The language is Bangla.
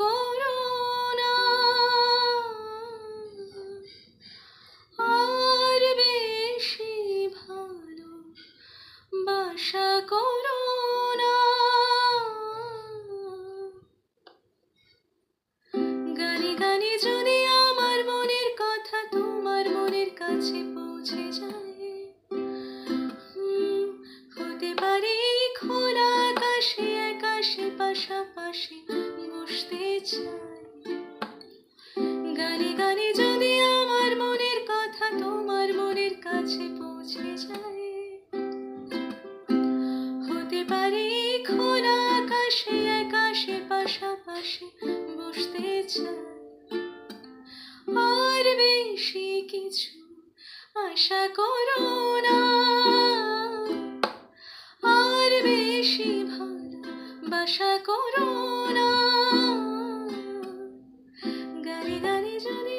করো না, আর বেশি ভালো বাসা করো না। গানে গানে যদি আমার মনের কথা তোমার মনের কাছে পৌঁছে যায়, হতে পারে খোলা আকাশে আকাশে পাশাপাশি বসতে চাই। গানে গানে যদি আমার মনের কথা তোমার মনের কাছে পৌঁছে যায়, হতে পারে খোলা আকাশে আকাশে পাশাপাশি বসতে চাই। আর বেশি কিছু আশা করো না, আর বেশি ভালো বাসা করো না। গানে গানে যদি